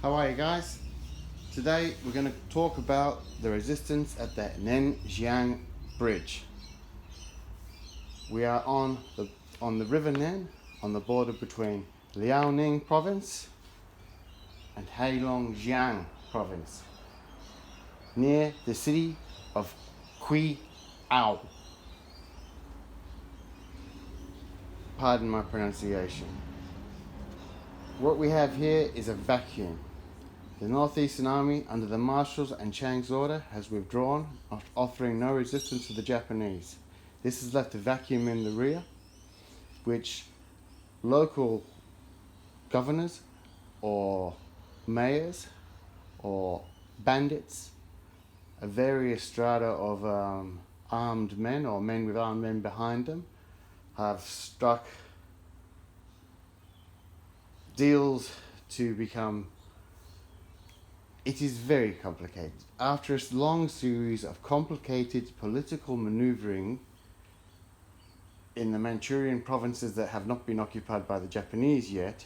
How are you guys? Today we're going to talk about the resistance at the Nanjiang Bridge. We are on the River Nen, on the border between Liaoning Province and Heilongjiang Province, near the city of Qiao. Pardon my pronunciation. What we have here is a vacuum. The Northeastern Army, under the Marshals and Chiang's order, has withdrawn, offering no resistance to the Japanese. This has left a vacuum in the rear, which local governors or mayors or bandits, a various strata of armed men or men with armed men behind them, have struck deals to become. It is very complicated. After a long series of complicated political maneuvering in the Manchurian provinces that have not been occupied by the Japanese yet,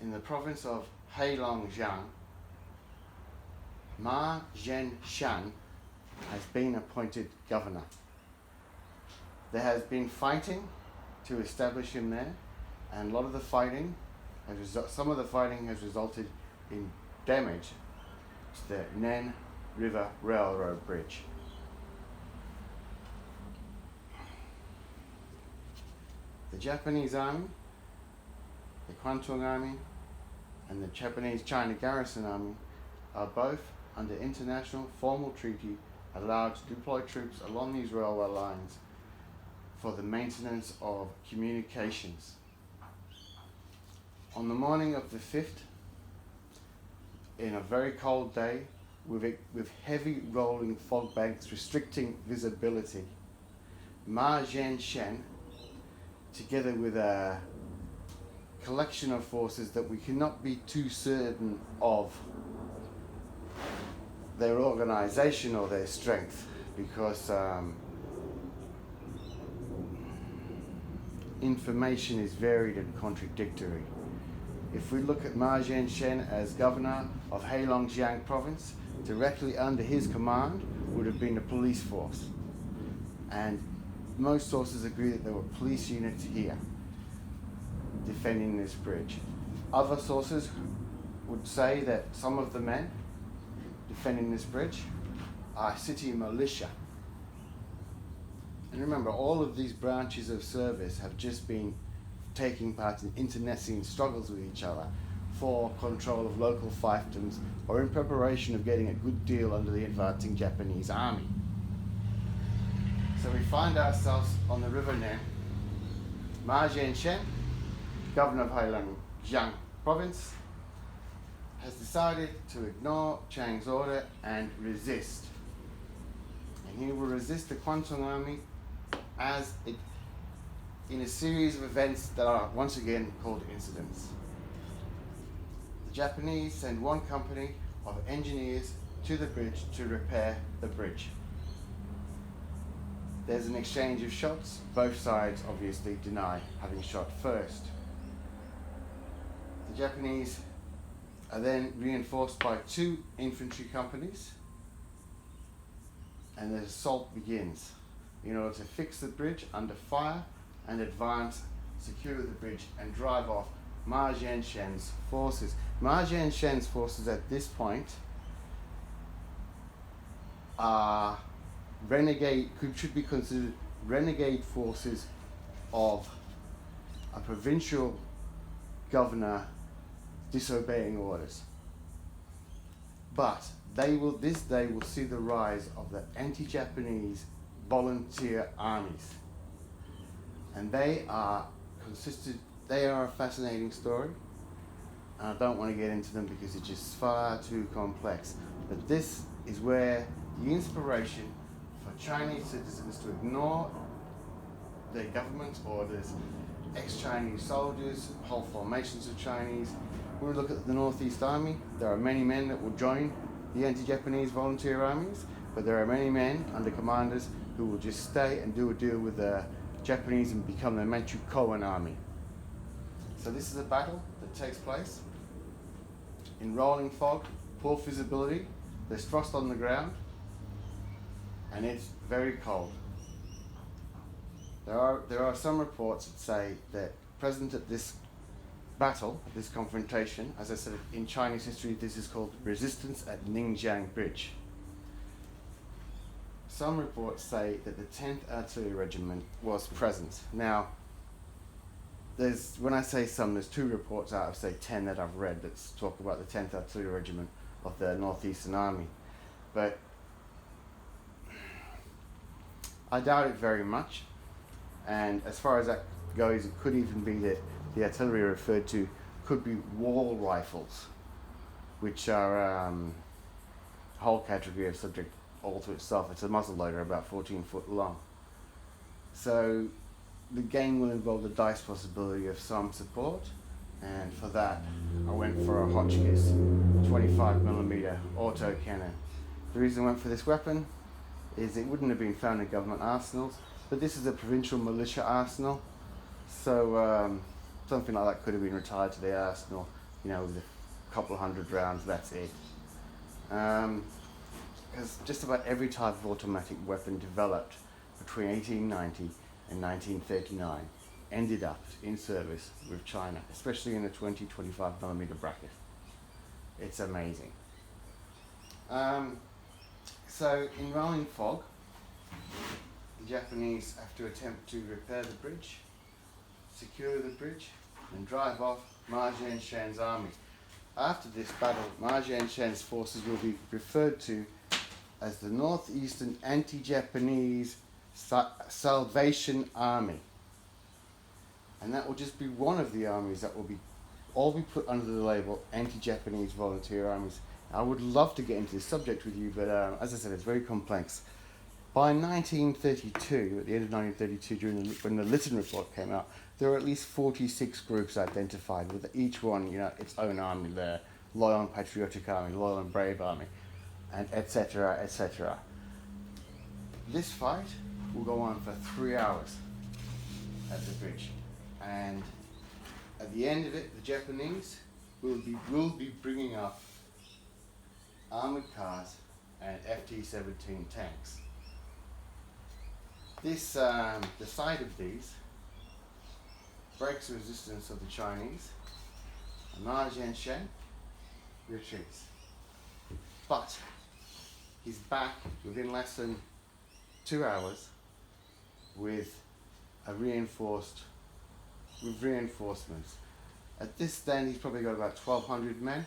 in the province of Heilongjiang, Zhanshan has been appointed governor. There has been fighting to establish him there, and a lot of the fighting some of the fighting has resulted in damage to the Nen River Railroad Bridge. The Japanese Army, the Kwantung Army, and the Japanese China Garrison Army are both, under international formal treaty, allowed to deploy troops along these railway lines for the maintenance of communications. On the morning of the 5th, in a very cold day, with heavy rolling fog banks restricting visibility, Zhanshan, together with a collection of forces that we cannot be too certain of their organization or their strength, because information is varied and contradictory. If we look at Ma Zhanshan as governor of Heilongjiang province, directly under his command would have been a police force. And most sources agree that there were police units here defending this bridge. Other sources would say that some of the men defending this bridge are city militia. And remember, all of these branches of service have just been taking part in internecine struggles with each other for control of local fiefdoms or in preparation of getting a good deal under the advancing Japanese army. So we find ourselves on the River Nen. Ma Zhanshan, governor of Heilongjiang province, has decided to ignore Chiang's order and resist. And he will resist the Kwantung Army in a series of events that are once again called incidents. The Japanese send one company of engineers to the bridge to repair the bridge. There's an exchange of shots. Both sides obviously deny having shot first. The Japanese are then reinforced by 2 infantry companies, and the assault begins in order to fix the bridge under fire and advance, secure the bridge, and drive off Ma Zhanshan's forces. Ma Zhanshan's forces at this point are should be considered renegade forces of a provincial governor disobeying orders. But this day will see the rise of the anti-Japanese volunteer armies. And they are a fascinating story. And I don't want to get into them because it's just far too complex. But this is where the inspiration for Chinese citizens to ignore their government orders, ex-Chinese soldiers, whole formations of Chinese. When we look at the Northeast Army, there are many men that will join the anti-Japanese volunteer armies, but there are many men under commanders who will just stay and do a deal with the Japanese and become the Manchu Koan army. So this is a battle that takes place in rolling fog, poor visibility, there's frost on the ground, and it's very cold. There are some reports that say that present at this battle, this confrontation, as I said, in Chinese history this is called resistance at Ningjiang Bridge. Some reports say that the 10th Artillery Regiment was present. Now, when I say some, there's 2 reports out of, say, 10 that I've read that talk about the 10th Artillery Regiment of the Northeastern Army. But I doubt it very much. And as far as that goes, it could even be that the artillery referred to could be wall rifles, which are a whole category of subject all to itself. It's a muzzleloader about 14 foot long. So the game will involve the dice possibility of some support, and for that I went for a Hotchkiss 25mm auto cannon. The reason I went for this weapon is it wouldn't have been found in government arsenals, but this is a provincial militia arsenal, so something like that could have been retired to the arsenal, with a couple of hundred rounds, that's it. Because just about every type of automatic weapon developed between 1890 and 1939 ended up in service with China, especially in the 20-25mm bracket. It's amazing. So in rolling fog, the Japanese have to attempt to repair the bridge, secure the bridge, and drive off Ma Zhanshan's army. After this battle, Ma Zhanshan's forces will be referred to as the Northeastern Anti-Japanese Salvation Army. And that will just be one of the armies that will all be put under the label Anti-Japanese Volunteer Armies. I would love to get into this subject with you, but as I said, it's very complex. By 1932, at the end of 1932, when the Lytton report came out, there were at least 46 groups identified, with each one, its own army there, Loyal and Patriotic Army, Loyal and Brave Army, and etc., etc. This fight will go on for 3 hours at the bridge, and at the end of it, the Japanese will be bringing up armoured cars and FT-17 tanks. The sight of these breaks the resistance of the Chinese, and Ma Zhanshan retreats. But he's back within less than 2 hours with reinforcements. At this stand, he's probably got about 1,200 men.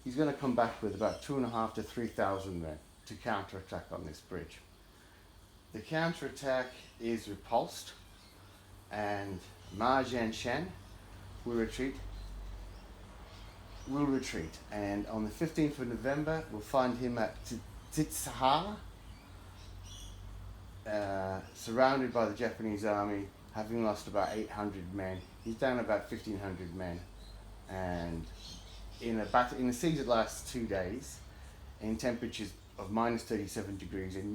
He's going to come back with about 2,500 to 3,000 men to counterattack on this bridge. The counterattack is repulsed, and Ma Zhanshan will retreat. And on the 15th of November, we'll find him at Zhinshan, surrounded by the Japanese army, having lost about 800 men. He's down about 1,500 men, and in a siege that lasts 2 days, in temperatures of minus 37 degrees, in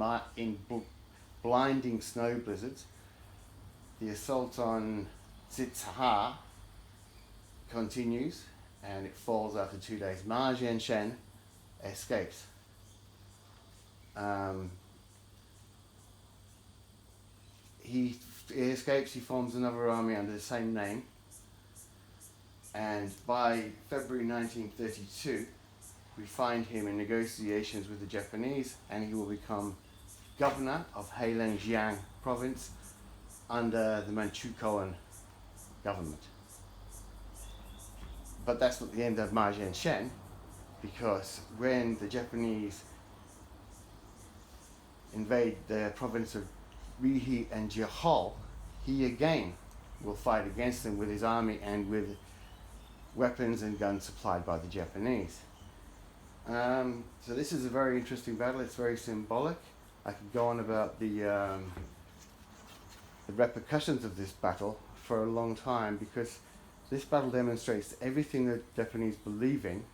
blinding snow blizzards, the assault on Zhinshan continues, and it falls after 2 days. Ma Zhanshan escapes. He escapes, he forms another army under the same name, and by February 1932 we find him in negotiations with the Japanese, and he will become governor of Heilongjiang province under the Manchukuo government. But that's not the end of Ma Zhanshan, because when the Japanese invade the province of Rihe and Jehol, he again will fight against them with his army and with weapons and guns supplied by the Japanese. So this is a very interesting battle. It's very symbolic. I could go on about the repercussions of this battle for a long time, because this battle demonstrates everything that Japanese believe in,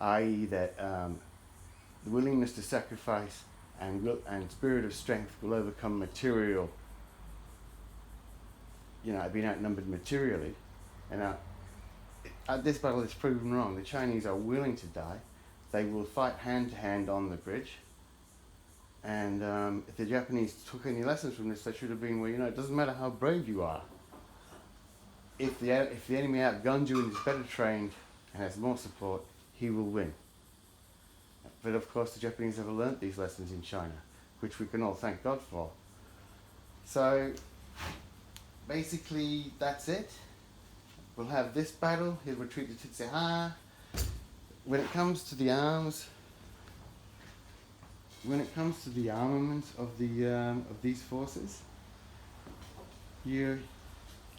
i.e. that the willingness to sacrifice and spirit of strength will overcome material, have been outnumbered materially, and this battle is proven wrong. The Chinese are willing to die. They will fight hand to hand on the bridge. And if the Japanese took any lessons from this, they should have been, well, it doesn't matter how brave you are. If the enemy outguns you and is better trained and has more support, he will win. But of course the Japanese never learnt these lessons in China, which we can all thank God for. So basically that's it. We'll have this battle, he'll retreat to Titseha. When it comes to the arms, when it comes to the armament of these forces,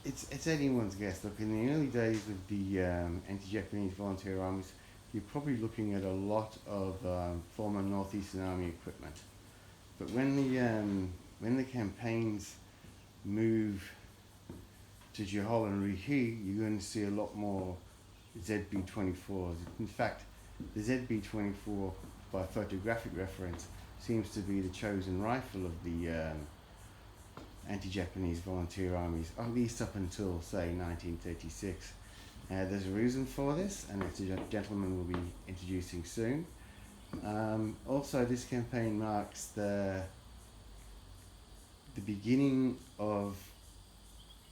it's anyone's guess. Look, in the early days of the anti-Japanese volunteer armies, you're probably looking at a lot of former Northeastern Army equipment. But when the campaigns move to Johor and Rihe, you're going to see a lot more ZB-24s. In fact, the ZB-24, by photographic reference, seems to be the chosen rifle of the anti-Japanese volunteer armies, at least up until, say, 1936. There's a reason for this, and it's a gentleman we'll be introducing soon. Also, this campaign marks the beginning of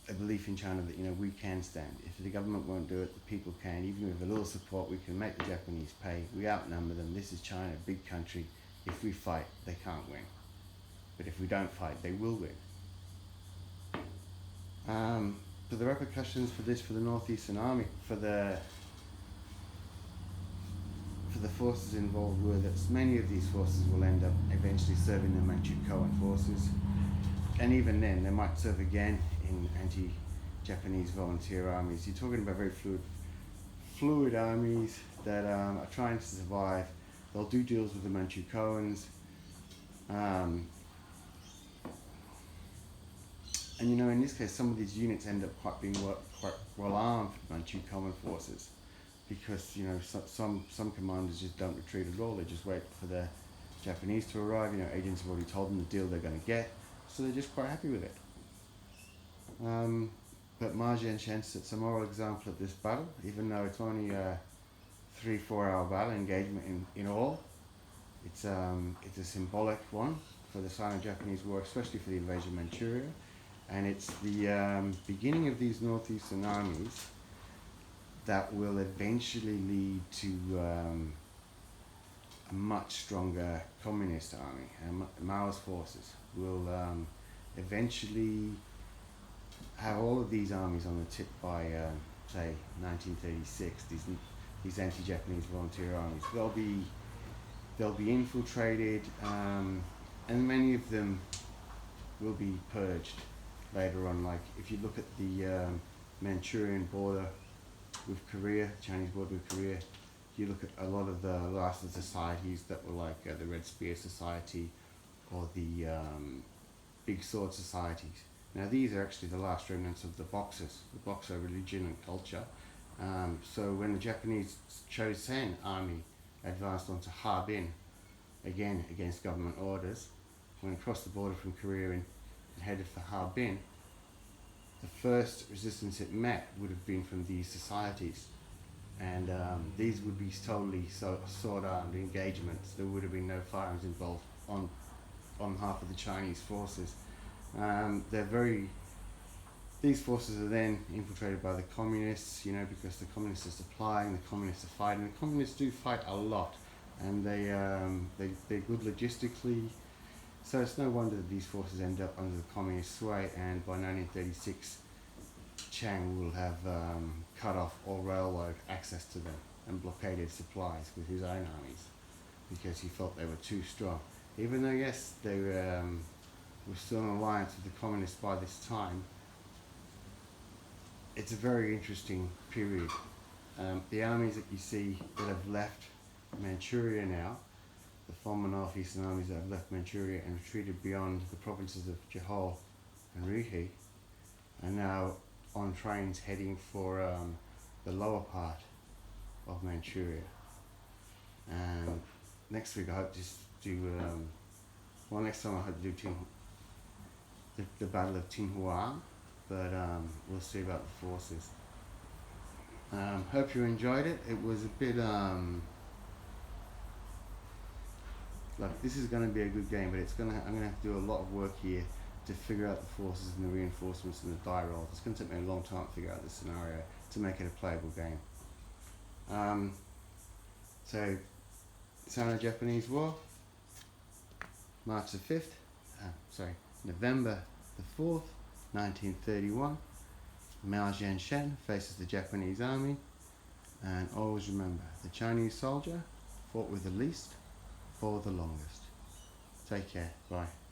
a belief in China that we can stand. If the government won't do it, the people can. Even with a little support, we can make the Japanese pay. We outnumber them. This is China, a big country. If we fight, they can't win. But if we don't fight, they will win. So the repercussions for this, for the Northeastern Army, for the forces involved, were that many of these forces will end up eventually serving the Manchukuo forces, and even then they might serve again in anti-Japanese volunteer armies. You're talking about very fluid armies that are trying to survive. They'll do deals with the Manchukuoans. And in this case, some of these units end up quite well armed Manchukuoan forces, because some commanders just don't retreat at all. They just wait for the Japanese to arrive. Agents have already told them the deal they're going to get, so they're just quite happy with it. But Zhanshan sets a moral example of this battle, even though it's only a 3-4 hour battle engagement in all. It's a symbolic one for the Sino-Japanese War, especially for the invasion of Manchuria. And it's the beginning of these Northeastern armies that will eventually lead to a much stronger communist army. And Mao's forces will eventually have all of these armies on the tip by, say, 1936. These anti-Japanese volunteer armies. They'll be infiltrated, and many of them will be purged later on. Like if you look at the Manchurian border with Korea, Chinese border with Korea, you look at a lot of the last of the societies that were like the Red Spear Society or the Big Sword Societies. Now these are actually the last remnants of the Boxer religion and culture. So when the Japanese Chosen army advanced onto Harbin, again against government orders, went across the border from Korea and headed for Harbin, the first resistance it met would have been from these societies, and these would be totally sword-armed engagements. There would have been no firearms involved on behalf of the Chinese forces. These forces are then infiltrated by the communists, because the communists are supplying, the communists are fighting. The communists do fight a lot, and they're good logistically. So it's no wonder that these forces end up under the communist sway, and by 1936, Chiang will have cut off all railroad access to them and blockaded supplies with his own armies, because he felt they were too strong. Even though, yes, they were still in alliance with the communists by this time, it's a very interesting period. The armies that you see that have left Manchuria now, the former Northeastern armies that have left Manchuria and retreated beyond the provinces of Johor and Rihe, are now on trains heading for the lower part of Manchuria. And next week I hope to do, next time I hope to do the Battle of Tinhua, but we'll see about the forces. Hope you enjoyed it. It was a bit like, this is going to be a good game, but I'm going to have to do a lot of work here to figure out the forces and the reinforcements and the die rolls. It's going to take me a long time to figure out this scenario to make it a playable game. So, Sino-Japanese War, March the 5th, November the 4th, 1931. Mao Zhanshan faces the Japanese army, and always remember, the Chinese soldier fought with the least for the longest. Take care, bye.